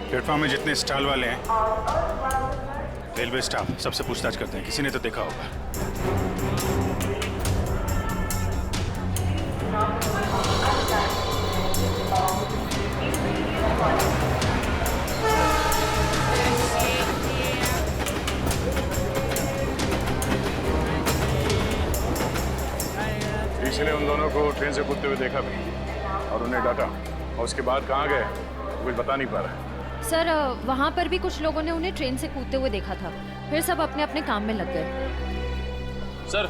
Platform में जितने stall वाले हैं, रेलवे स्टाफ सबसे पूछताछ करते हैं, किसी ने तो देखा होगा। इसलिए उन दोनों को ट्रेन से कूदते हुए देखा भी और उन्हें डांटा, और उसके बाद कहाँ गए कुछ बता नहीं पा रहा। सर वहाँ पर भी कुछ लोगों ने उन्हें ट्रेन से कूदते हुए देखा था, फिर सब अपने अपने काम में लग गए। सर,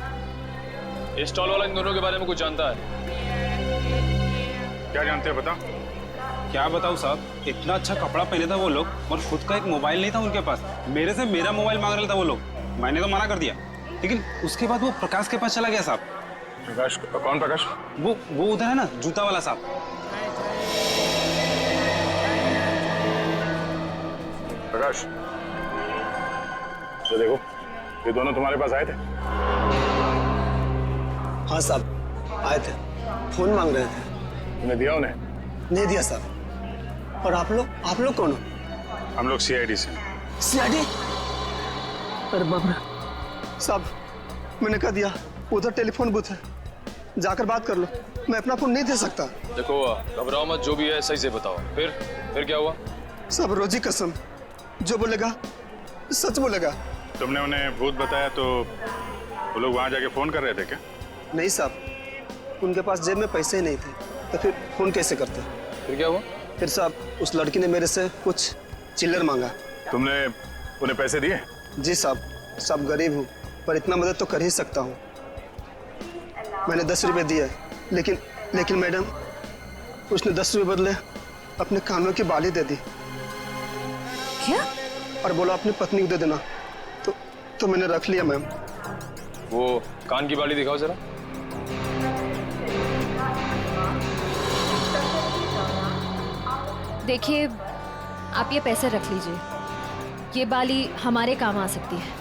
ये स्टॉल वाला इन दोनों के बारे में कुछ जानता है? क्या जानते हैं बता? क्या बताऊँ साहब, इतना अच्छा कपड़ा पहने था वो लोग और खुद का एक मोबाइल नहीं था उनके पास। मेरे से मेरा मोबाइल मांग रहा था वो लोग, मैंने तो मना कर दिया, लेकिन उसके बाद वो प्रकाश के पास चला गया साहब। प्रकाश? कौन प्रकाश? वो उधर है ना, जूता वाला साहब। प्रकाश, तो देखो, ये दोनों तुम्हारे पास आए थे? हाँ साहब, आए थे, फोन मांग रहे थे। तुमने दिया उन्हें? नहीं दिया साहब। और आप लोग कौन हो? हम लोग CID से। CID? अरे बाप रे साहब, मैंने कह दिया उधर टेलीफोन बूथ है, जाकर बात कर लो, मैं अपना फोन नहीं दे सकता। देखो घबराओ मत, जो भी है सही से बताओ। फिर क्या हुआ? सब रोजी कसम, जो बोलेगा सच बोलेगा। तुमने उन्हें भूत बताया तो वो लोग वहाँ जाके फोन कर रहे थे क्या? नहीं साहब, उनके पास जेब में पैसे ही नहीं थे, तो फिर फोन कैसे करते? फिर क्या हुआ? फिर साहब उस लड़की ने मेरे से कुछ चिल्लर मांगा। तुमने उन्हें पैसे दिए? जी साहब गरीब हूँ, पर इतना मदद तो कर ही सकता हूँ। मैंने 10 रुपए दिए, लेकिन मैडम, उसने 10 रुपए बदले अपने कानों की बाली दे दी। क्या? और बोला अपनी पत्नी को दे देना, तो मैंने रख लिया मैम। वो कान की बाली दिखाओ जरा। देखिए, आप ये पैसे रख लीजिए, ये बाली हमारे काम आ सकती है।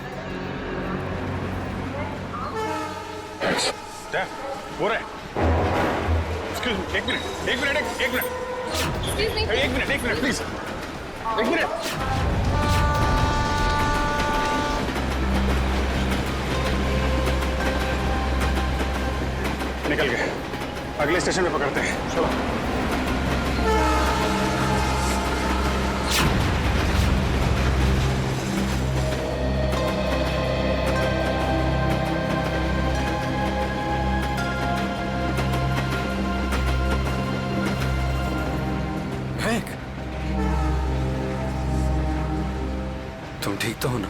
हो रहा है। Excuse me, एक मिनट प्लीज, एक मिनट। निकल गए, अगले स्टेशन पे पकड़ते हैं, चलो। तुम ठीक तो हो ना?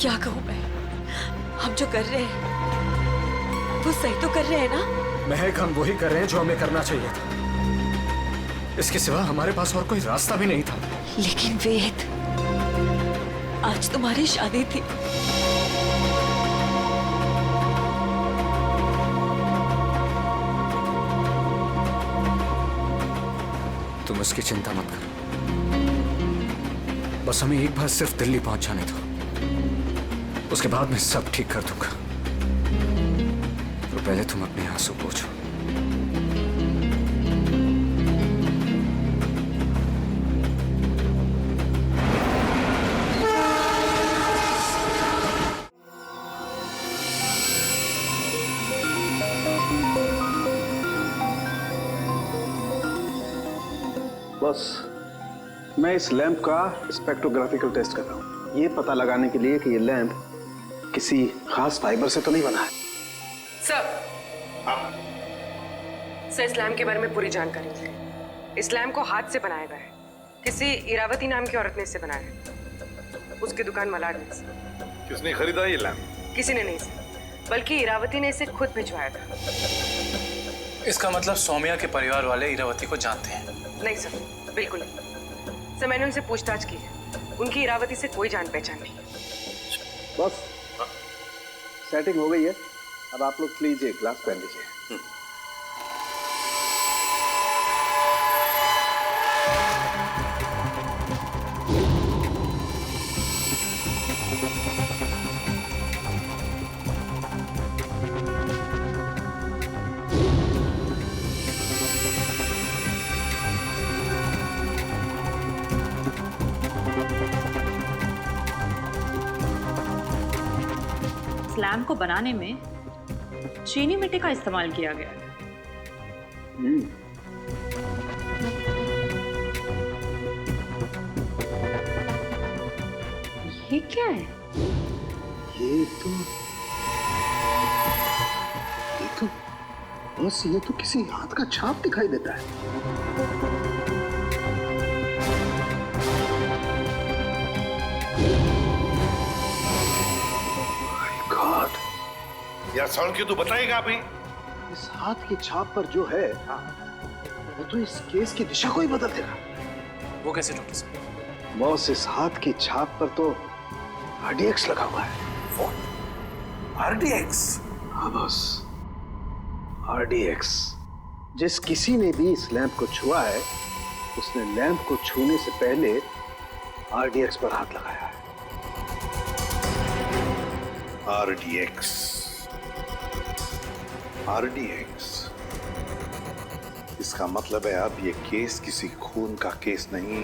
क्या कहूँ मैं, हम जो कर रहे हैं वो सही तो कर रहे हैं ना? महक, हम वही कर रहे हैं जो हमें करना चाहिए था। इसके सिवा हमारे पास और कोई रास्ता भी नहीं था। लेकिन वेद, आज तुम्हारी शादी थी। तुम उसकी चिंता मत करो, बस हमें एक बार सिर्फ दिल्ली पहुंच जाने दो, उसके बाद मैं सब ठीक कर दूंगा। तो पहले तुम अपने आंसू पोंछो। बस मैं इस लैंप का स्पेक्ट्रोग्राफिकल टेस्ट कर रहा हूँ, ये पता लगाने के लिए कि ये लैंप किसी खास फाइबर से तो नहीं बना है। सर, इस लैम्प के बारे में पूरी जानकारी मिली। इस लैम्प को हाथ से बनाया गया है, किसी इरावती नाम की औरत ने इसे बनाया है, उसकी दुकान मलाड में से। किसने खरीदा ये लैंप? किसी ने नहीं सर, बल्कि इरावती ने इसे खुद भिजवाया था। इसका मतलब सौम्या के परिवार वाले इरावती को जानते हैं? नहीं सर, बिल्कुल नहीं सर, मैंने उनसे पूछताछ की है, उनकी इरावती से कोई जान पहचान नहीं। बस सेटिंग हो गई है, अब आप लोग प्लीज एक ग्लास पहन लीजिए। लैम्प को बनाने में चीनी मिट्टी का इस्तेमाल किया गया है। ये क्या है? ये तो किसी हाथ का छाप दिखाई देता है। यार सॉल्व क्यों तो बताएगा अभी। इस हाथ की छाप पर जो है वो तो इस केस की दिशा को ही बदल देगा। वो कैसे डॉक्टर साहब? बॉस, इस हाथ की छाप पर तो RDX लगा हुआ है। RDX? हाँ बॉस, RDX। जिस किसी ने भी इस लैंप को छुआ है उसने लैंप को छूने से पहले RDX पर हाथ लगाया है। RDX। इसका मतलब है अब ये केस किसी खून का केस नहीं,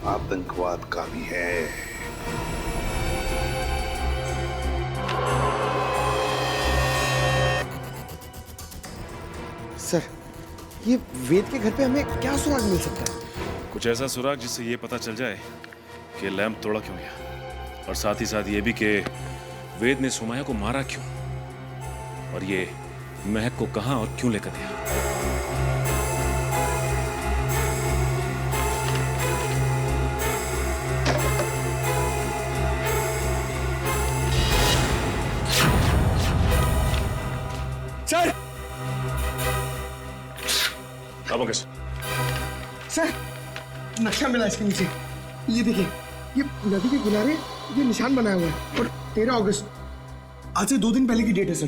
आतंकवाद का भी है। सर, ये वेद के घर पे हमें क्या सुराग मिल सकता है? कुछ ऐसा सुराग जिससे ये पता चल जाए कि लैंप तोड़ा क्यों गया, और साथ ही साथ ये भी कि वेद ने सुमाया को मारा क्यों, और ये महक को कहां और क्यों लेकर गया। सर! अब कैसे? सर, नक्शा मिला इसके नीचे। ये देखिए, ये नदी के किनारे ये निशान बनाया हुआ है और 13 अगस्त, आज से 2 दिन पहले की डेट है सर।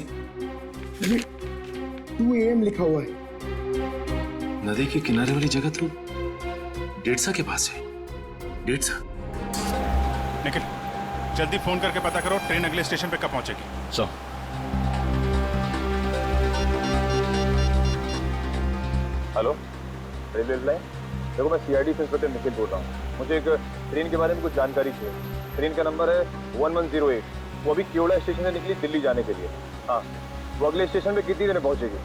ये 2 AM लिखा हुआ है। नदी के किनारे वाली जगह तो डेढ़सा के पास है। डेढ़सा? निखिल, जल्दी फोन करके पता करो ट्रेन अगले स्टेशन पे कब पहुंचेगी। So hello, railway line. देखो, मैं CID से इंस्पेक्टर निखिल बोल रहा हूँ। मुझे एक ट्रेन के बारे में कुछ जानकारी चाहिए। ट्रेन का नंबर है 1108। वो अभी केवड़ा स्टेशन से निकली दिल्ली जाने के लिए। हाँ, वो अगले स्टेशन पे कितनी देर में पहुंचेगी?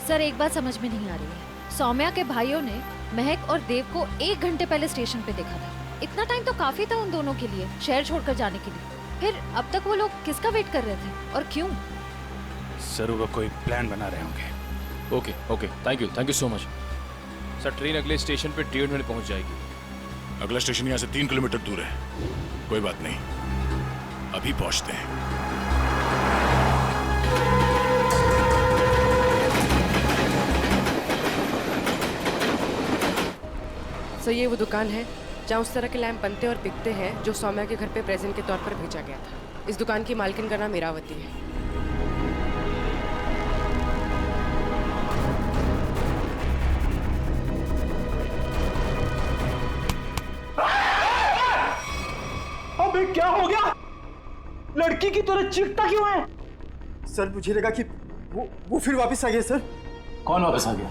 सर, एक बात समझ में नहीं आ रही है। सौम्या के भाइयों ने महक और देव को 1 घंटे पहले स्टेशन पे देखा था। इतना टाइम तो काफी था उन दोनों के लिए शहर छोड़कर जाने के लिए। फिर अब तक वो लोग किसका वेट कर रहे थे और क्यों? सर, वो कोई प्लान बना रहे होंगे। Okay, thank you so much. Sir, train अगले स्टेशन पे 1.5 मिनट पहुंच जाएगी। अगला स्टेशन यहाँ से 3 किलोमीटर दूर है। कोई बात नहीं, अभी पहुंचते हैं। सर, ये वो दुकान है जहाँ उस तरह के लैंप बनते और बिकते हैं जो सौम्या के घर पे प्रेजेंट के तौर पर भेजा गया था। इस दुकान की मालकिन का नाम इरावती है। अबे क्या हो गया? लड़की की तरह चीखता क्यों है? सर, मुझे लगा कि वो फिर वापस आ गया सर। कौन वापस आ गया?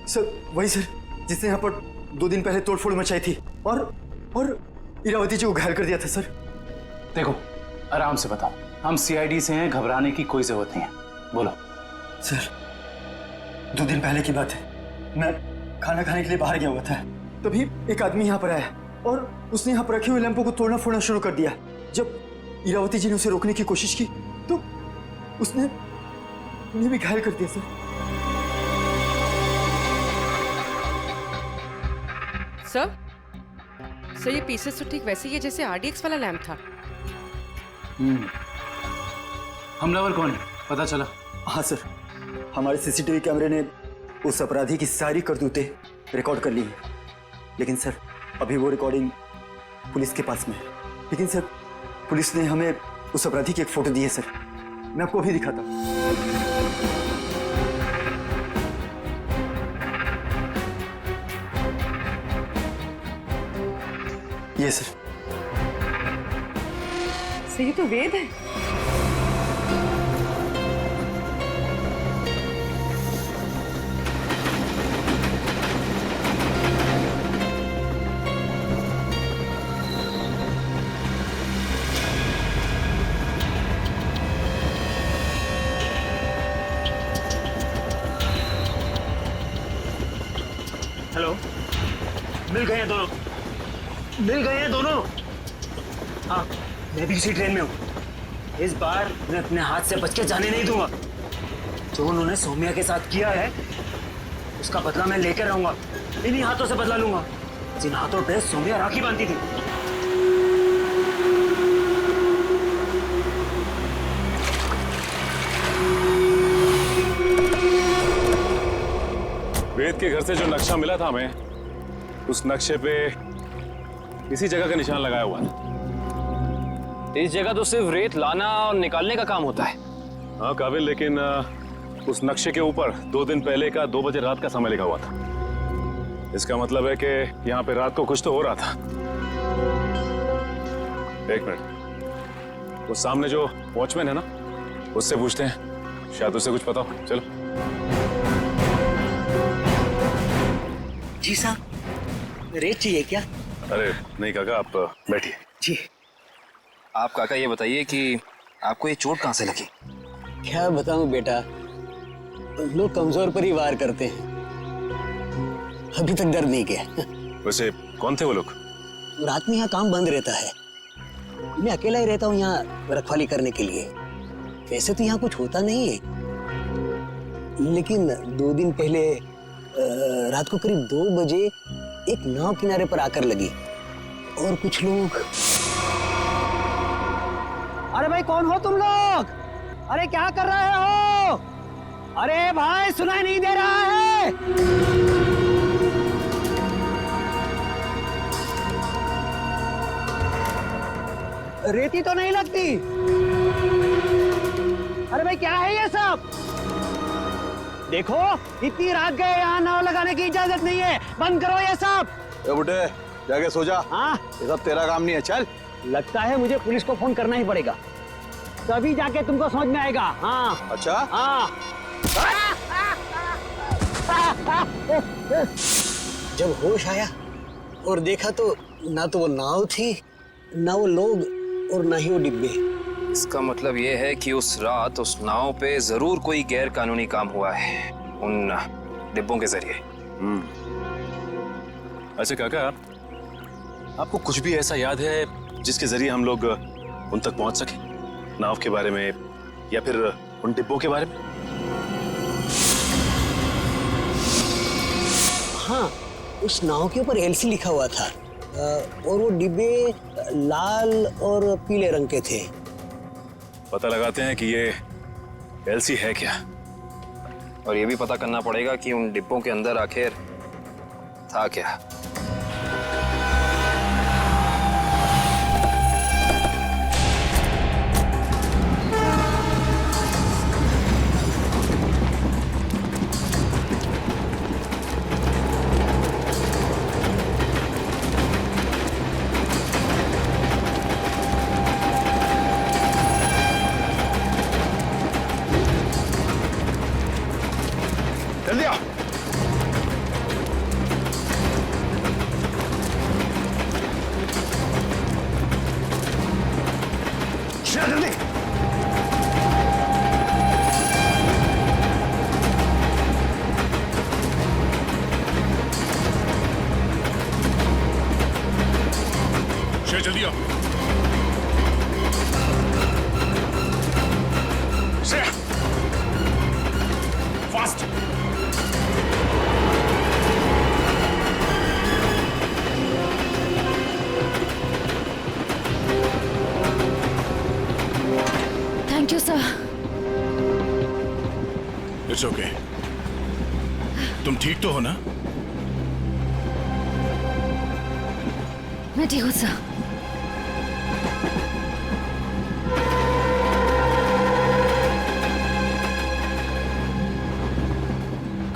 सर, वही सर जिसने यहाँ पर 2 दिन पहले तोड़फोड़ मचाई थी और इरावती जी को घायल कर दिया था सर। देखो, आराम से बताओ। हम CID से हैं, घबराने की कोई जरूरत नहीं है। बोलो। सर, 2 दिन पहले की बात है। मैं खाना खाने के लिए बाहर गया हुआ था, तभी एक आदमी यहाँ पर आया और उसने यहाँ पर रखे हुए लैंपों को तोड़ना फोड़ना शुरू कर दिया। जब इरावती जी ने उसे रोकने की कोशिश की तो उसने उन्हें भी घायल कर दिया सर। सर, ये पीसेस तो ठीक वैसे ही है जैसे RDX वाला लैंप था। हमलावर कौन है, पता चला? हाँ सर, हमारे CCTV कैमरे ने उस अपराधी की सारी करतूतें रिकॉर्ड कर ली हैं। लेकिन सर, अभी वो रिकॉर्डिंग पुलिस के पास में है। लेकिन सर, पुलिस ने हमें उस अपराधी की एक फोटो दी है सर। मैं आपको अभी दिखाता हूँ। ये सर। ये तो वेद है। गए हैं दोनों, मिल गए हैं दोनों। हाँ, मैं भी इसी ट्रेन में हूँ। इस बार मैं अपने हाथ से बच के जाने नहीं दूंगा। जो उन्होंने सौम्या के साथ किया है उसका बदला मैं लेकर रहूंगा। इन्हीं हाथों से बदला लूंगा जिन हाथों पे सौम्या राखी बांधती थी। वेद के घर से जो नक्शा मिला था हमें, उस नक्शे पे इसी जगह का निशान लगाया हुआ था। इस जगह तो सिर्फ रेत लाना और निकालने का काम होता है। हाँ काबिल, लेकिन उस नक्शे के ऊपर 2 दिन पहले का 2 बजे रात का समय लिखा हुआ था। इसका मतलब है कि यहाँ पे रात को कुछ तो हो रहा था। एक मिनट, वो सामने जो वॉचमैन है ना, उससे पूछते हैं, शायद उसे कुछ पता हो। चलो। जी साहब, रेत चाहिए क्या? अरे नहीं काका, आप बैठिए। जी। आप काका ये बताइए कि आपको ये चोट कहाँ से लगी? क्या बताऊं बेटा, लोग कमजोर पर ही वार करते हैं। अभी तक दर्द नहीं किया। वैसे कौन थे वो लोग? रात में यहाँ काम बंद रहता है, मैं अकेला ही रहता हूँ यहाँ रखवाली करने के लिए। वैसे तो यहाँ कुछ होता नहीं है, लेकिन 2 दिन पहले रात को करीब 2 बजे एक नाव किनारे पर आकर लगी और कुछ लोग। अरे भाई, कौन हो तुम लोग? अरे क्या कर रहे हो? अरे भाई, सुनाई नहीं दे रहा है? रेती तो नहीं लगती। अरे भाई, क्या है ये सब? देखो, इतनी रात गए, यहाँ नाव लगाने की इजाजत नहीं है। बंद करो ये सब। ए बुड्ढे, जाके सो जा। हाँ, ये सब तेरा काम नहीं है। चल। लगता है मुझे पुलिस को फोन करना ही पड़ेगा, तभी जाके तुमको समझ में आएगा। हाँ। अच्छा? हाँ। जब होश आया और देखा तो ना तो वो नाव थी, ना वो लोग, और ना ही वो डिब्बे। इसका मतलब ये है कि उस रात उस नाव पे जरूर कोई गैर कानूनी काम हुआ है उन डिब्बों के जरिए। अच्छा काका, आपको कुछ भी ऐसा याद है जिसके जरिए हम लोग उन तक पहुंच सके? नाव के बारे में या फिर उन डिब्बों के बारे में? हाँ, उस नाव के ऊपर एलसी लिखा हुआ था और वो डिब्बे लाल और पीले रंग के थे। पता लगाते हैं कि ये एलसी है क्या, और ये भी पता करना पड़ेगा कि उन डिब्बों के अंदर आखिर था क्या। जल्दी आओ। जल्दी। जल्दी आओ। Fast. Thank you sir. It's okay. तुम ठीक तो हो ना? मैं ठीक हूँ सर।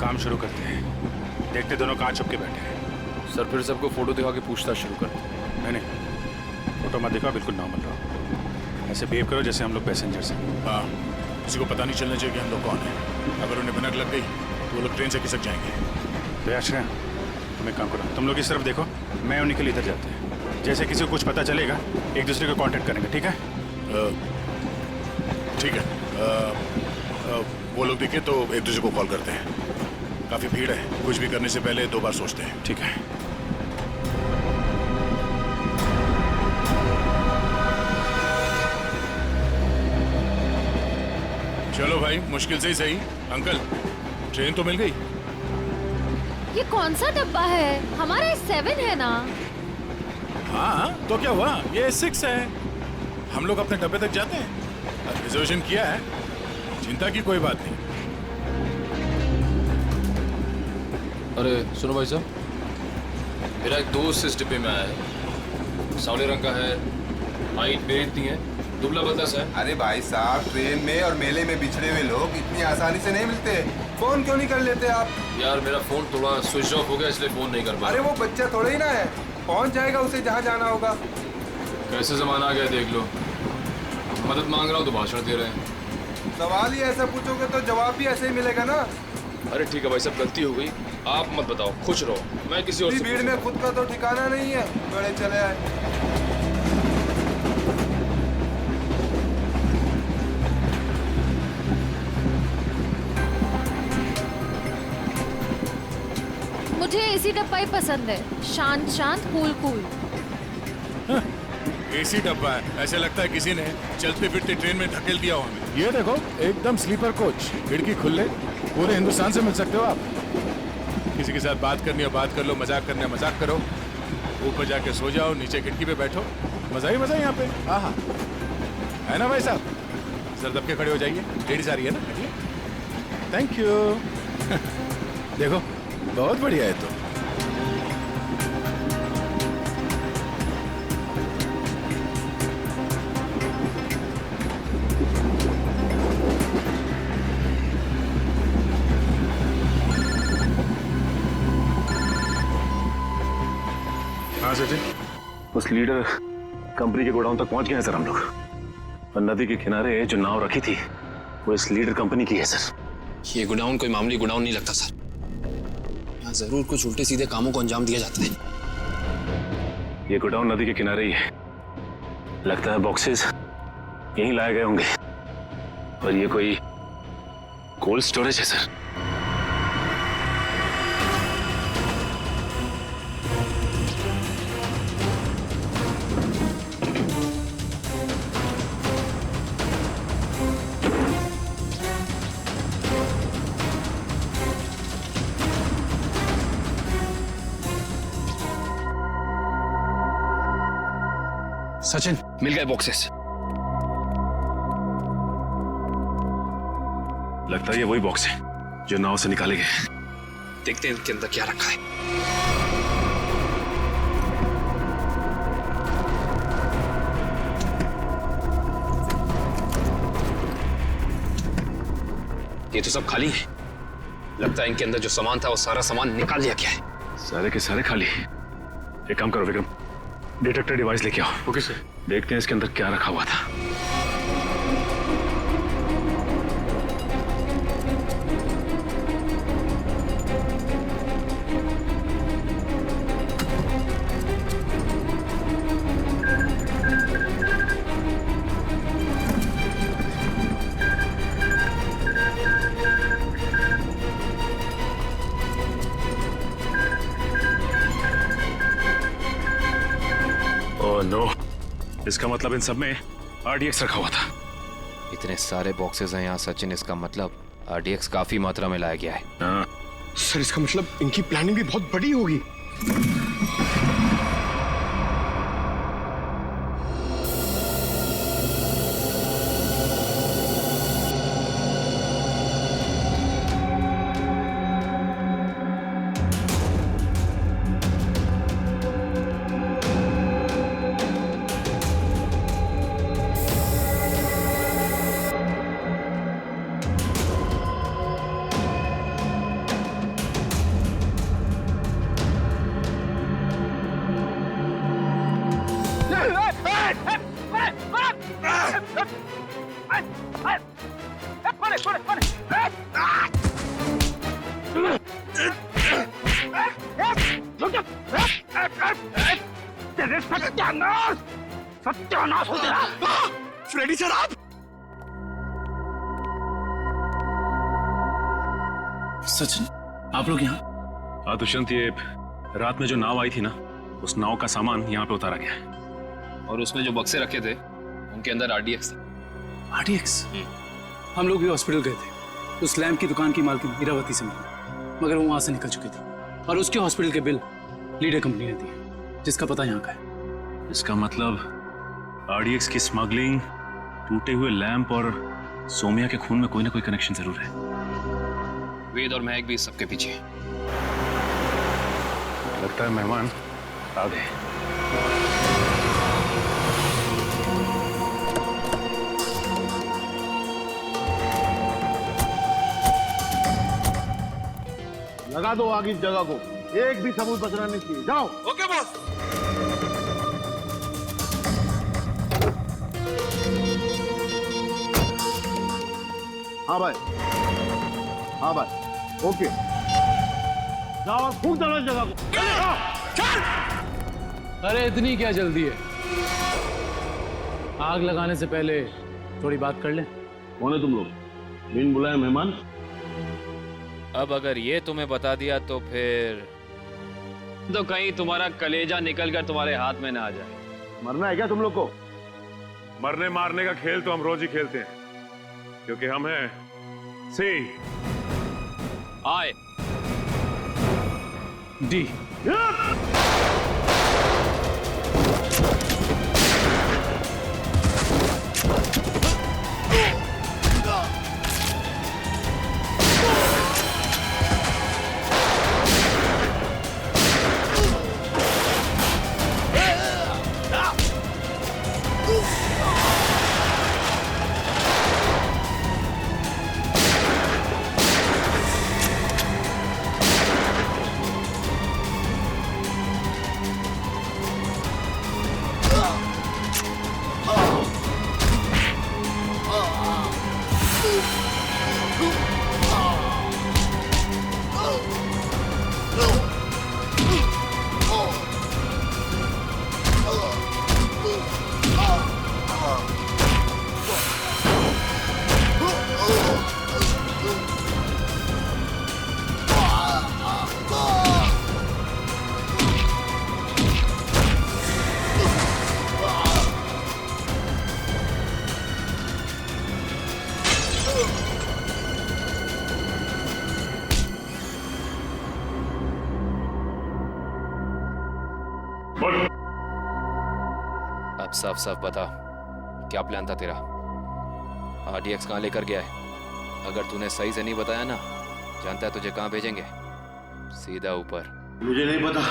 काम शुरू करते हैं। देखते दोनों कहाँ छुप के बैठे हैं। सर फिर सबको फोटो दिखा के पूछताछ शुरू करते हैं। नहीं नहीं, फोटो मत दिखाओ, बिल्कुल नॉर्मल रहो। ऐसे बिहेव करो जैसे हम लोग पैसेंजर्स हैं। हाँ, किसी को पता नहीं चलना चाहिए कि हम लोग कौन हैं। अगर उन्हें भनक लग गई तो वो लोग ट्रेन से खिसक जाएंगे। तो अच्छा, तुम एक काम करो, तुम लोग इस तरफ देखो, मैं और निखिल इधर जाते हैं। जैसे किसी को कुछ पता चलेगा एक दूसरे को कांटेक्ट करेंगे, ठीक है? ठीक है। वो लोग दिखे तो एक दूसरे को कॉल करते हैं। काफी भीड़ है, कुछ भी करने से पहले 2 बार सोचते हैं। ठीक है। चलो भाई, मुश्किल से ही सही। अंकल, ट्रेन तो मिल गई। ये कौन सा डब्बा है? हमारा 7 है ना। हाँ, तो क्या हुआ? ये 6 है। हम लोग अपने डब्बे तक जाते हैं। रिजर्वेशन किया है, चिंता की कोई बात नहीं। अरे सुनो भाई साहब, मेरा एक दोस्त इस डिब्बे में आया है। सावले रंग का है, हाइट मेरी इतनी है, दुबला पतला सा है। अरे भाई साहब, ट्रेन में और मेले में बिछड़े हुए लोग इतनी आसानी से नहीं मिलते। फोन क्यों नहीं कर लेते आप? यार मेरा फोन थोड़ा स्विच ऑफ हो गया, इसलिए फोन नहीं कर पाया। अरे वो बच्चा थोड़ा ही ना है, पहुंच जाएगा उसे जहाँ जाना होगा। कैसे जमाना आ गया देख लो, मदद मांग रहा हूँ तो भाषण दे रहे हैं। सवाल ही ऐसा पूछोगे तो जवाब भी ऐसे ही मिलेगा ना। अरे ठीक है भाई साहब, गलती हो गई, आप मत बताओ, खुश रहो, मैं किसी और से भीड़ में खुद का तो ठिकाना नहीं है, बड़े चले आए। मुझे एसी डब्बा ही पसंद है, शांत शांत, कूल कूल। एसी डब्बा है, ऐसे लगता है किसी ने चलते फिरते ट्रेन में धकेल दिया हो हमें। ये देखो, एकदम स्लीपर कोच, खिड़की खुले, पूरे हिंदुस्तान से मिल सकते हो आप। किसी के साथ बात करनी हो बात कर लो, मजाक करना है मजाक करो, ऊपर जाके सो जाओ, नीचे खिड़की पे बैठो, मजा ही मजा यहाँ पे। हाँ, है ना भाई साहब? जरा दब के खड़े हो जाइए, लेडीज आ रही है ना। Thank you. देखो, बहुत बढ़िया है। तो हाँ सचिन, उस लीडर कंपनी के गोडाउन तक पहुंच गए हैं सर हम लोग। और नदी के किनारे जो नाव रखी थी वो इस लीडर कंपनी की है सर। ये गोडाउन कोई मामूली गोडाउन नहीं लगता सर, यहाँ जरूर कुछ उल्टे सीधे कामों को अंजाम दिया जाता है। ये गोडाउन नदी के किनारे ही है, लगता है बॉक्सेस यहीं लाए गए होंगे और ये कोई कोल्ड स्टोरेज है सर। सचिन, मिल गए बॉक्सेस। लगता है ये वही बॉक्स है जो नाव से निकाले गए। देखते हैं इनके अंदर क्या रखा है। ये तो सब खाली है। लगता है इनके अंदर जो सामान था वो सारा सामान निकाल लिया गया है। सारे के सारे खाली। एक काम करो विक्रम, डिटेक्टर डिवाइस लेके आओ। Okay sir. देखते हैं इसके अंदर क्या रखा हुआ था। ओह नो, इसका मतलब इन सब में RDX रखा हुआ था। इतने सारे बॉक्सेस हैं यहाँ सचिन, इसका मतलब RDX काफी मात्रा में लाया गया है। हाँ। सर इसका मतलब इनकी प्लानिंग भी बहुत बड़ी होगी। सत्यानाश हो तेरा। फ्रेडी सर आप? सचिन, आप लोग यहाँ? हाँ दुष्यंत, ये रात में जो नाव आई थी ना, उस नाव का सामान यहाँ पे उतारा गया है। और उसमें जो बक्से रखे थे उनके अंदर RDX था। RDX? हम लोग भी हॉस्पिटल गए थे उस लैम्प की दुकान की मालकिन इरावती से मिलने, मगर वो वहां से निकल चुकी थी और उसके हॉस्पिटल के बिल लीडर कंपनी ने दिए, जिसका पता यहाँ का है। इसका मतलब आरडीएक्स की स्मगलिंग, टूटे हुए लैंप और सोमिया के खून में कोई ना कोई कनेक्शन जरूर है। वेद और महक भी इस सबके पीछे। लगता है मेहमान आ गए। लगा दो आग इस जगह को, एक भी सबूत बचना नहीं चाहिए। जाओ। Okay boss. हाँ भाई, हाँ भाई, ओके। जाओ और फूंक दो इस जगह को। अरे इतनी क्या जल्दी है? आग लगाने से पहले थोड़ी बात कर लें। कौन है तुम लोग? बिन बुलाए मेहमान? अब अगर ये तुम्हें बता दिया तो फिर तो कहीं तुम्हारा कलेजा निकलकर तुम्हारे हाथ में ना आ जाए। मरना है क्या तुम लोग को? मरने मारने का खेल तो हम रोज ही खेलते हैं, क्योंकि हम हैं सी आए डी। अब साफ साफ बता, क्या प्लान था तेरा? आरडीएक्स कहाँ लेकर गया है? अगर तूने सही से नहीं बताया ना, जानता है तुझे कहाँ भेजेंगे? सीधा ऊपर। मुझे नहीं पता।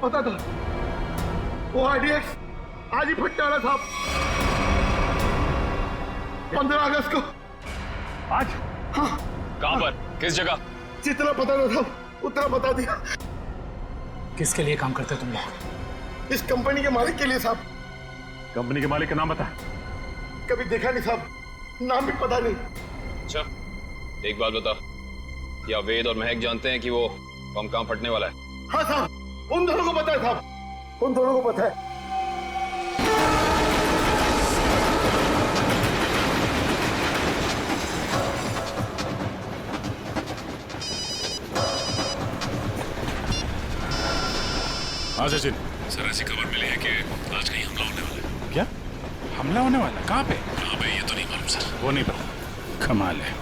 पता था वो आरडीएक्स आज ही फटने वाला था। 15 अगस्त को। आज? हाँ। कहाँ पर? किस जगह? जितना पता ना था उतना बता दिया। किसके लिए काम करते तुम लोग? इस कंपनी के मालिक के लिए साहब। कंपनी के मालिक का नाम बता। कभी देखा नहीं साहब, नाम भी पता नहीं। अच्छा, एक बात बता, क्या वेद और महक जानते हैं कि वो बम कहाँ फटने वाला है? हाँ साहब, उन दोनों को पता है साहब, उन दोनों को पता है। हाँ सचिन। सर ऐसी खबर मिली है कि आज कहीं हमला होने वाला है। क्या हमला होने वाला? कहाँ पे? कहाँ पे ये तो नहीं मालूम सर। वो नहीं पता। कमाल है,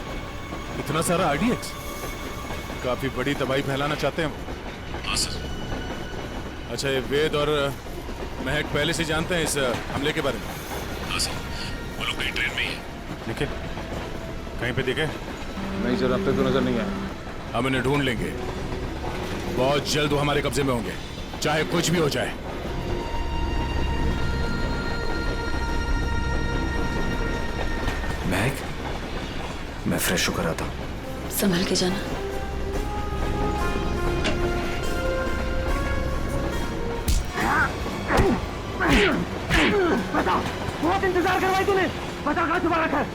इतना सारा आरडीएक्स, काफी बड़ी तबाही फैलाना चाहते हैं वो। हाँ सर। अच्छा, ये वेद और महक पहले से जानते हैं इस हमले के बारे में? हाँ सर, वो लोग कहीं ट्रेन में ही है। देखे? कहीं पे देखे? नहीं सर, अब तक तो नजर नहीं आया। हम इन्हें ढूंढ लेंगे, बहुत जल्द वो हमारे कब्जे में होंगे, चाहे कुछ भी हो जाए। महक, मैं फ्रेश होकर आता हूँ। संभल के जाना। बता, बहुत इंतजार करवाई तूने, बता कहाँ छुपा रखा है?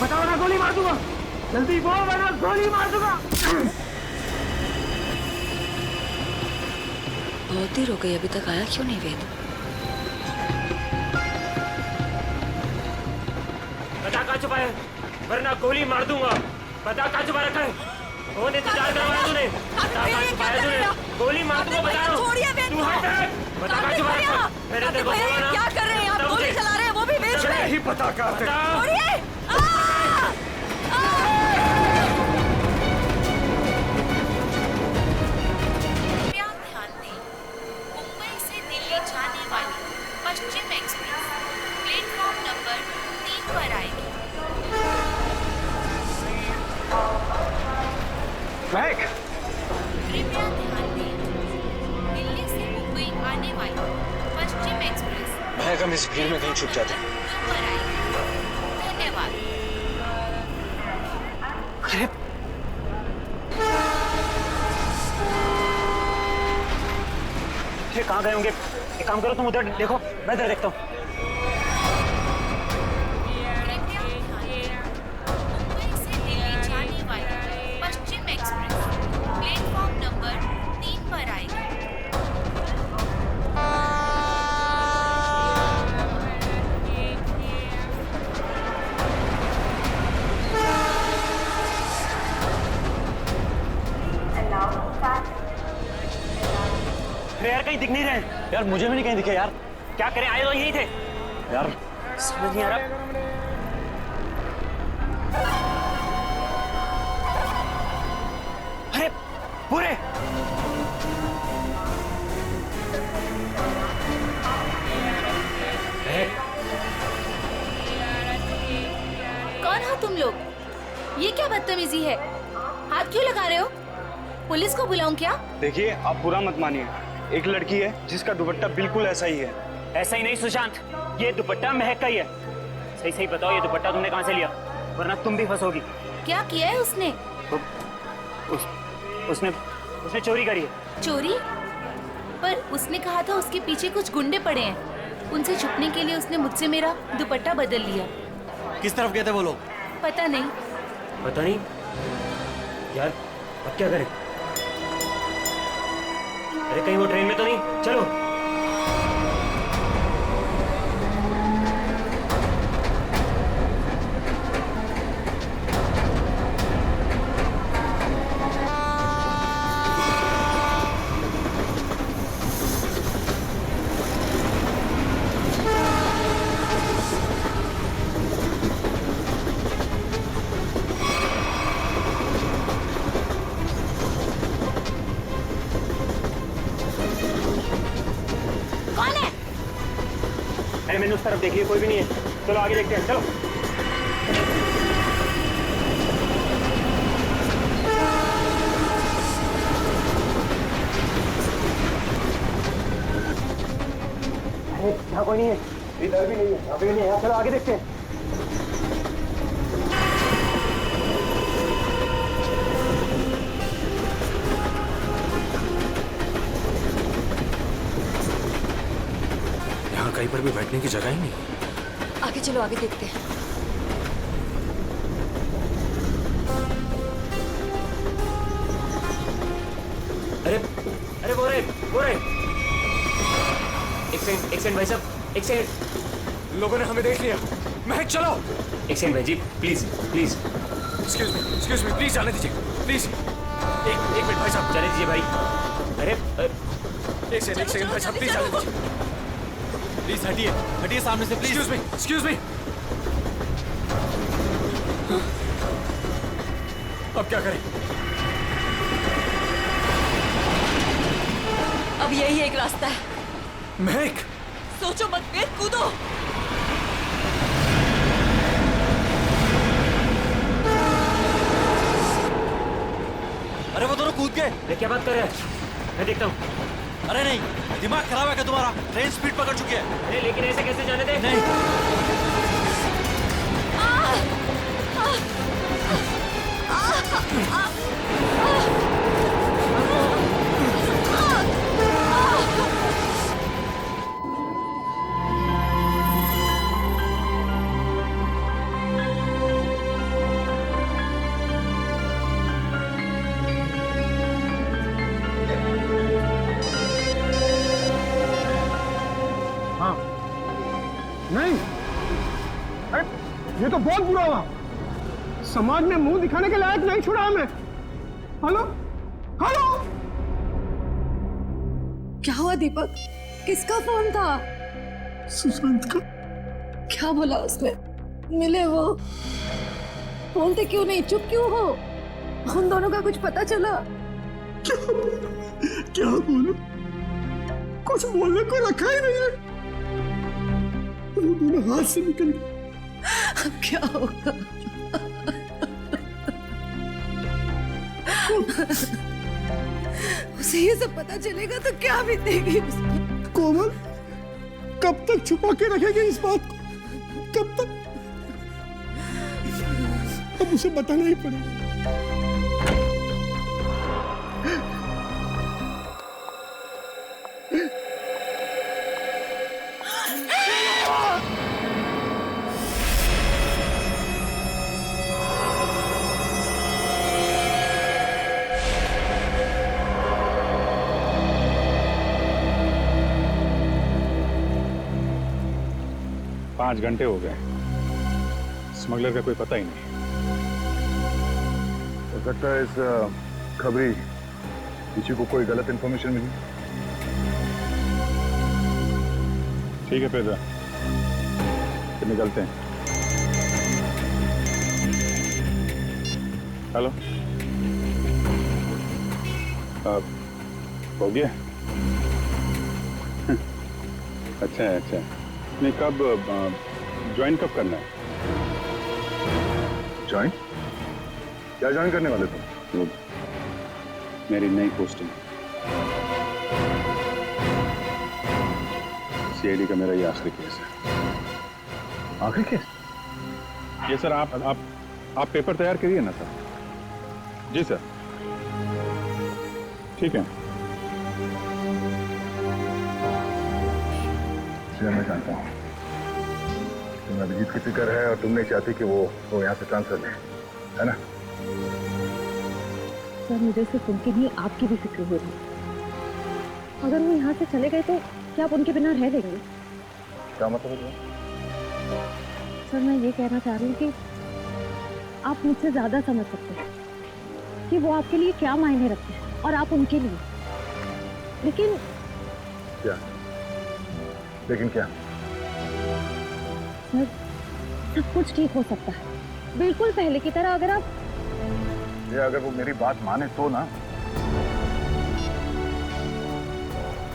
बताओ ना, गोली मार दूंगा। जल्दी बोल वरना गोली मार दूंगा। बहुत देर हो गई, अभी तक आया क्यों नहीं वेद? कहाँ छुपा है, वरना गोली मार दूंगा। बता कहाँ छुपा रखा है? कौन इंतजार करवाया तूने? बता कहाँ छुपाया तूने? गोली मार दूंगा बता रहा हूँ। तू हट हट। बता कहाँ छुपा रखा है? मैंने तेरे को बोला ना। क्या कर रहे हैं आप? गोली चला रहे हैं, वो भी बीच में। नहीं पता कहाँ थे। पश्चिम एक्सप्रेस प्लेटफॉर्म नंबर 3 पर आएगी। महक, कृपया ध्यान दें, दिल्ली से मुंबई आने वाली पश्चिम एक्सप्रेस महक, हम इस भीड़ में कहीं छुप जाते हैं। पर आएगी। धन्यवाद। अरे कहाँ गए होंगे? एक काम करो, तुम उधर देखो, मैं इधर देखता हूँ। मुंबई से दिल्ली जाने वाली पश्चिम एक्सप्रेस प्लेटफॉर्म नंबर 3 पर आएगी। अरे यार कहीं दिख नहीं रहे यार, मुझे भी नहीं कहीं दिखे यार। क्या करें, आए तो यही थे यार, समझ नहीं आ रहा। अरे पूरे कौन हो तुम लोग? ये क्या बदतमीजी है? हाथ क्यों लगा रहे हो? पुलिस को बुलाऊं क्या? देखिए, आप बुरा मत मानिए, एक लड़की है जिसका दुपट्टा बिल्कुल ऐसा ही है। ऐसा ही नहीं सुशांत, ये दुपट्टा महक का ही है। सही सही बताओ, ये दुपट्टा तुमने कहाँ से लिया, वरना तुम भी फंसोगी। क्या किया है उसने? उसने चोरी करी है। चोरी? पर उसने कहा था उसके पीछे कुछ गुंडे पड़े हैं, उनसे छुपने के लिए उसने मुझसे मेरा दुपट्टा बदल लिया। किस तरफ गए थे वो लोग? पता नहीं। पता नहीं यार, अब क्या करें? अरे कहीं वो ट्रेन में तो नहीं? चलो। मैंने उस तरफ देखी, कोई भी नहीं है। चलो आगे देखते हैं, चलो। अरे यहाँ कोई नहीं है, इधर भी नहीं है, यहाँ भी नहीं है। चलो आगे देखते हैं। कहीं पर भी बैठने की जगह ही नहीं। आगे चलो, आगे देखते हैं। अरे अरे वो रहे। एक सेकंड भाई साहब, एक सेकंड। लोगों ने हमें देख लिया। महक चलो। एक सेकंड भाई जी, प्लीज। एक्सक्यूज मी, प्लीज जाने दीजिए, प्लीज। एक मिनट भाई साहब, जाने दीजिए भाई। अरे एक सेकंड भाई साहब, प्लीज जाने दीजिए। प्लीज हटिए सामने से, प्लीज। Excuse me. अब क्या करें? अब यही एक रास्ता है। महक, सोचो मत, फिर कूदो। अरे वो दोनों कूद गए। क्या बात कर रहे हैं? मैं देखता हूँ। अरे नहीं, दिमाग खराब है क्या तुम्हारा? ट्रेन स्पीड पकड़ चुकी है। अरे लेकिन ऐसे कैसे जाने दे? नहीं। नहीं, ये तो बहुत बुरा हुआ। समाज में मुंह दिखाने के लायक नहीं छोड़ा हमें। हेलो हेलो, क्या हुआ दीपक? किसका फोन था? सुशांत का। क्या बोला उसने? मिले वो? बोलते क्यों नहीं, चुप क्यों हो? उन दोनों का कुछ पता चला? क्या बोलूं, कुछ बोलने को रखा ही नहीं है। वो दोनों हाथ से निकल गए। अब क्या होगा? उसे ये सब पता चलेगा तो क्या बीतेगी उसकी? कोमल, कब तक छुपा के रखेगी इस बात को? कब तक? अब उसे बताना ही पड़ेगा। पाँच घंटे हो गए, स्मगलर का कोई पता ही नहीं। हो सकता है इस खबरी किसी को कोई गलत इंफॉर्मेशन मिली। ठीक है फिर निकलते हैं। हेलो, हो गया? अच्छा है, अच्छा। नहीं, कब ज्वाइन कब करना है? ज्वाइन? क्या ज्वाइन करने वाले तुम? मेरी नई पोस्टिंग। सीआईडी का मेरा ये आखिरी केस है। आखिरी केस? ये सर, आप पेपर तैयार करिए ना सर। जी सर, ठीक है। मैं जानता हूँ तुम्हें अभिजीत की फिक्र है और तुम नहीं चाहती कि वो यहाँ से ट्रांसफर ले, है ना? सर, मुझे सिर्फ उनकी नहीं, आपकी भी फिक्र हो रही है। अगर वो यहाँ से चले गए तो क्या आप उनके बिना रह लेंगे? क्या मतलब है? सर, मैं ये कहना चाह रही हूँ कि आप मुझसे ज्यादा समझ सकते हैं कि वो आपके लिए क्या मायने रखते हैं और आप उनके लिए। लेकिन क्या? लेकिन क्या? सर, सब कुछ ठीक हो सकता है, बिल्कुल पहले की तरह। अगर वो मेरी बात माने तो ना।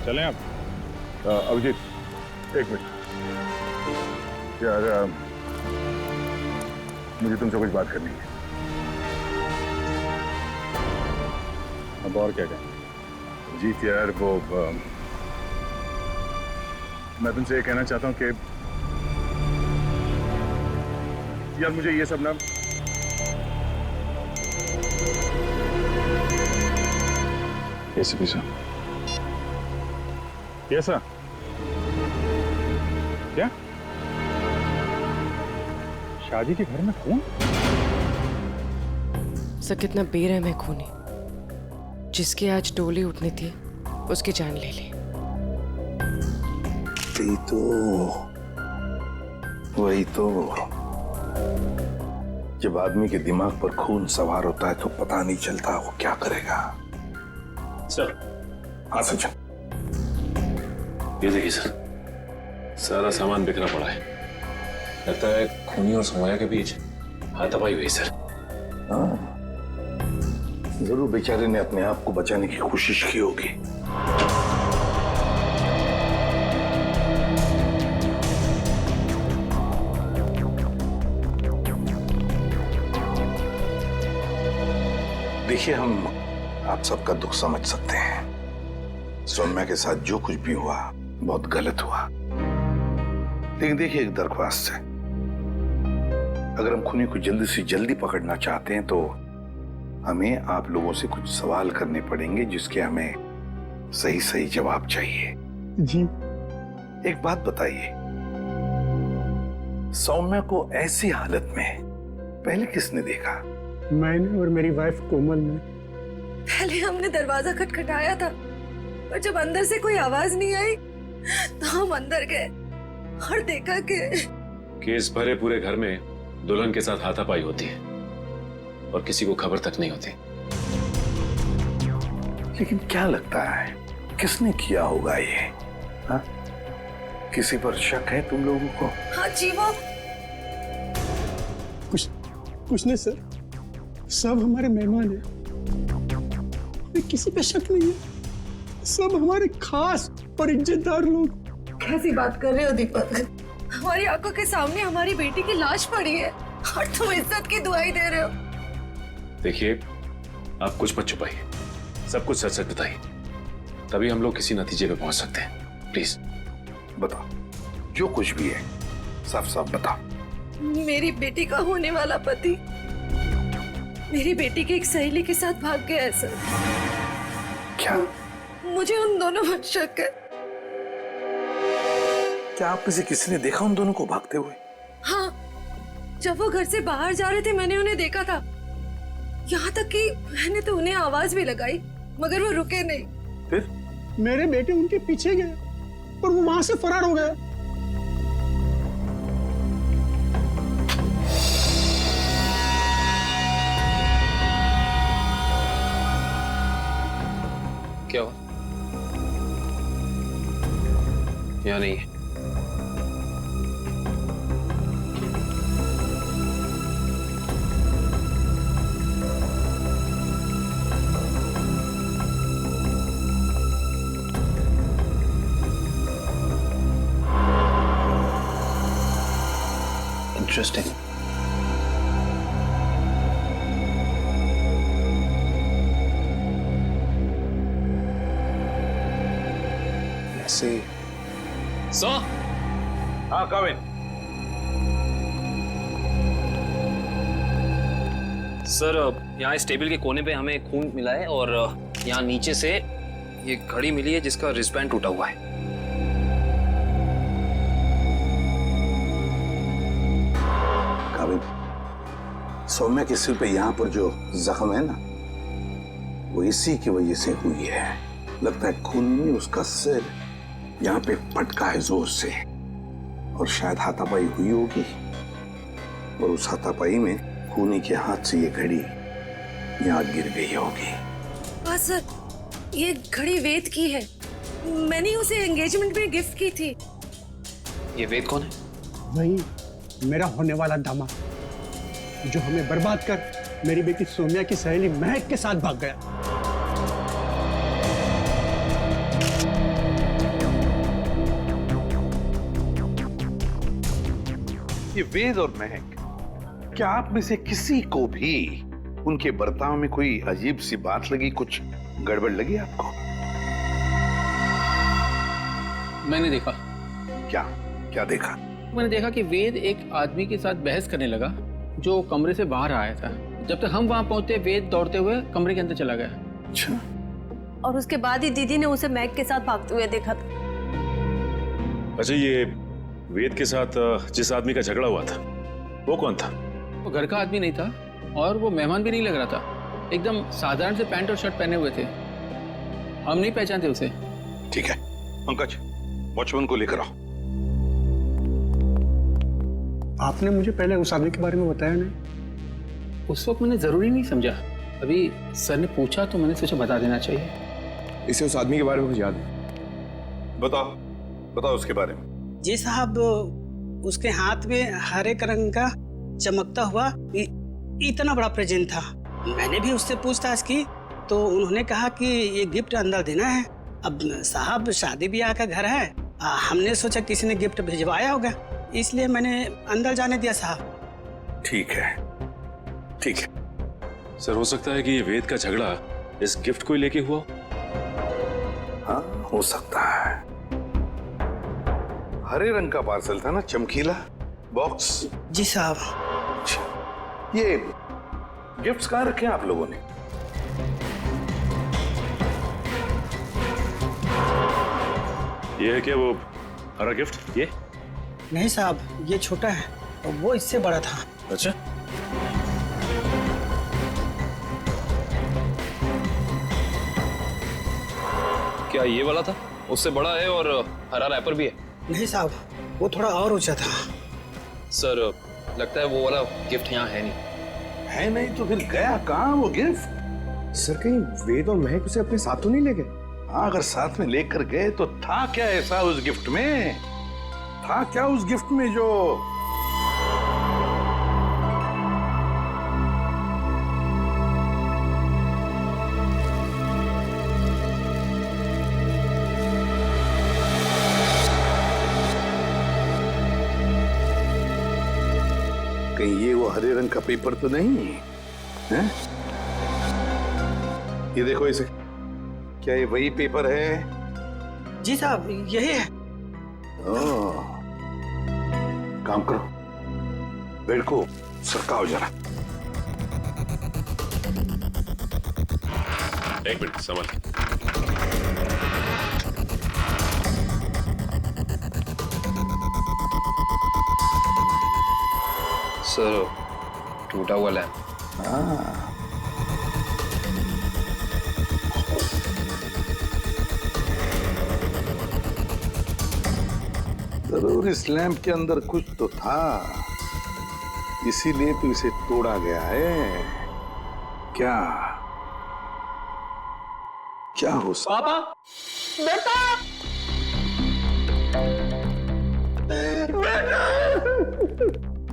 चलें आप? अभिजीत, एक मिनट यार, मुझे तुमसे कुछ बात करनी है। अब और क्या कहें? अभिजीत यार, वो मैं तुमसे ये कहना चाहता हूँ कि यार मुझे ये सब ना एसीपी साहब। Yes sir. क्या? शादी के घर में खून? सर, कितना बेरहम है खूनी। जिसकी आज डोली उठनी थी उसकी जान ले ली। वही तो जब आदमी के दिमाग पर खून सवार होता है तो पता नहीं चलता वो क्या करेगा। सर। हाँ सचिन। ये देखिए सर, सारा सामान बिखरा पड़ा है। लगता है खूनी और सोमाया के बीच हाथापाई हुई सर। हाँ, जरूर बेचारे ने अपने आप को बचाने की कोशिश की होगी। देखिए, हम आप सबका दुख समझ सकते हैं। सौम्या के साथ जो कुछ भी हुआ बहुत गलत हुआ। लेकिन देखिए, एक दरख्वास्त है, अगर हम खूनी को जल्दी से जल्दी पकड़ना चाहते हैं तो हमें आप लोगों से कुछ सवाल करने पड़ेंगे जिसके हमें सही सही जवाब चाहिए। जी। एक बात बताइए, सौम्या को ऐसी हालत में पहले किसने देखा? मैंने और मेरी वाइफ कोमल ने। पहले हमने दरवाजा खटखटाया था, पर जब अंदर से कोई आवाज नहीं आई तो हम अंदर गए और देखा कि केस भरे पूरे घर में दुल्हन के साथ हाथापाई होती है और किसी को खबर तक नहीं होती। लेकिन क्या लगता है किसने किया होगा ये? हाँ? किसी पर शक है तुम लोगों को? हाँ जी वो कुछ नहीं सर, सब हमारे मेहमान हैं। हमें किसी पे शक नहीं है, सब हमारे खास और इज्जतदार लोग। कैसी बात कर रहे हो दीपक? हमारी आंखों के सामने हमारी बेटी की लाश पड़ी है और तुम इज्जत की दुआई दे रहे हो। देखिए, आप कुछ मत छुपाइए, सब कुछ सच सच बताइए, तभी हम लोग किसी नतीजे पे पहुंच सकते हैं। प्लीज बताओ, जो कुछ भी है साफ साफ बताओ। मेरी बेटी का होने वाला पति मेरी बेटी की एक सहेली के साथ भाग गया है सर। क्या? मुझे उन दोनों पर शक है। क्या आप में से किसी ने देखा उन दोनों को भागते हुए? हाँ, जब वो घर से बाहर जा रहे थे मैंने उन्हें देखा था। यहाँ तक कि मैंने तो उन्हें आवाज भी लगाई मगर वो रुके नहीं। फिर मेरे बेटे उनके पीछे गए और वो वहां से फरार हो गया। क्या हुआ? यहाँ नहीं है। इंटरेस्टिंग। सर? हाँ कविन। सर, यहाँ इस टेबल के कोने पे हमें खून मिला है और यहाँ नीचे से ये घड़ी मिली है जिसका रिस्टबैंड टूटा हुआ है। कविन, सौम्या के सिर पे यहाँ पर जो जख्म है ना, वो इसी की वजह से हुई है। लगता है खून ने उसका सिर यहाँ पे पटका है जोर से, और शायद हाथापाई हुई होगी, और उस हाथापाई में खूनी के हाथ से ये घड़ी यहाँ गिर गई होगी। हाँ सर, ये घड़ी वेद की है। मैंने उसे एंगेजमेंट में गिफ्ट की थी। ये वेद कौन है? वही मेरा होने वाला दामाद, जो हमें बर्बाद कर मेरी बेटी सोम्या की सहेली महक के साथ भाग गया। ये वेद और महक, क्या आप में से किसी को भी उनके बर्ताव में कोई अजीब सी बात लगी, कुछ गड़बड़ लगी आपको? मैंने देखा। क्या क्या देखा? मैंने देखा कि वेद एक आदमी के साथ बहस करने लगा जो कमरे से बाहर आया था। जब तक हम वहां पहुंचे, वेद दौड़ते हुए कमरे के अंदर चला गया। अच्छा। और उसके बाद ही दीदी ने उसे मैग के साथ भागते हुए देखा था। अच्छा, ये वेद के साथ जिस आदमी का झगड़ा हुआ था वो कौन था? वो घर का आदमी नहीं था और वो मेहमान भी नहीं लग रहा था। एकदम साधारण से पैंट और शर्ट पहने हुए थे। हम नहीं पहचानते उसे। ठीक है पंकज, वॉचमैन को लेकर आओ। आपने मुझे पहले उस आदमी के बारे में बताया नहीं। उस वक्त मैंने जरूरी नहीं समझा। अभी सर ने पूछा तो मैंने सोचा बता देना चाहिए। इसे उस आदमी के बारे में कुछ याद है? बताओ बताओ उसके बारे में। जी साहब, उसके हाथ में हरे रंग का चमकता हुआ इतना बड़ा प्रेजेंट था। मैंने भी उससे पूछताछ की तो उन्होंने कहा कि ये गिफ्ट अंदर देना है। अब साहब शादी ब्याह का घर है, हमने सोचा किसी ने गिफ्ट भिजवाया होगा, इसलिए मैंने अंदर जाने दिया साहब। ठीक है ठीक है। सर, हो सकता है कि ये वेद का झगड़ा इस गिफ्ट को ही लेके हुआ। हाँ हो सकता है। हरे रंग का पार्सल था ना, चमकीला बॉक्स। जी साहब। ये गिफ्ट्स कहाँ रखे आप लोगों ने? ये है क्या वो हरा गिफ्ट? ये नहीं साहब, ये छोटा है और वो इससे बड़ा था। अच्छा, क्या ये वाला था? उससे बड़ा है और हरा रैपर भी है। नहीं साहब, वो थोड़ा और ऊंचा था। सर, लगता है वो वाला गिफ्ट यहाँ है नहीं। है नहीं तो फिर गया कहाँ वो गिफ्ट? सर कहीं वेद और महक उसे अपने साथ तो नहीं ले गए? हाँ, अगर साथ में लेकर गए तो था क्या ऐसा उस गिफ्ट में? था क्या उस गिफ्ट में जो कहीं ये वो हरे रंग का पेपर तो नहीं है? ये देखो इसे, क्या ये वही पेपर है? जी साहब, यही है। ओह, काम करो, बेड को सरकाओ जरा। एक मिनट संभल। सर, टूटा हुआ लैंप। जरूर इस लैंप के अंदर कुछ तो था, इसीलिए तो इसे तोड़ा गया है। क्या क्या हो सकता? पापा, बेटा,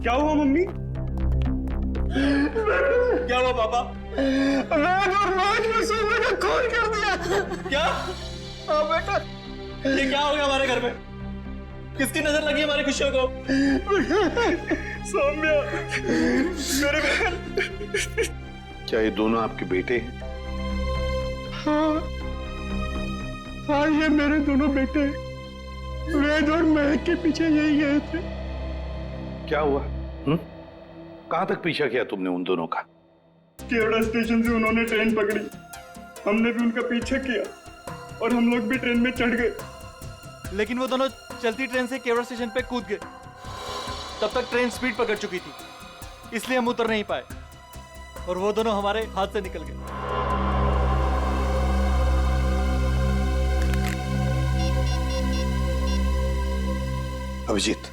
क्या हुआ मम्मी? क्या हुआ पापा? वेद और महक ने सोमे का खून कर दिया। क्या? हाँ बेटा, ये क्या हो गया हमारे घर में? किसकी नजर लगी हमारी खुशियों को? सौम्या, मेरे बहन। क्या ये दोनों आपके बेटे हैं? हाँ, ये मेरे दोनों बेटे वेद और महक के पीछे यही गए थे। क्या हुआ? कहां तक पीछा किया तुमने उन दोनों का? केवड़ा स्टेशन से उन्होंने ट्रेन पकड़ी, हमने भी उनका पीछा किया और हम लोग भी ट्रेन में चढ़ गए, लेकिन वो दोनों चलती ट्रेन से केवड़ा स्टेशन पे कूद गए। तब तक ट्रेन स्पीड पकड़ चुकी थी, इसलिए हम उतर नहीं पाए और वो दोनों हमारे हाथ से निकल गए। अभिजीत,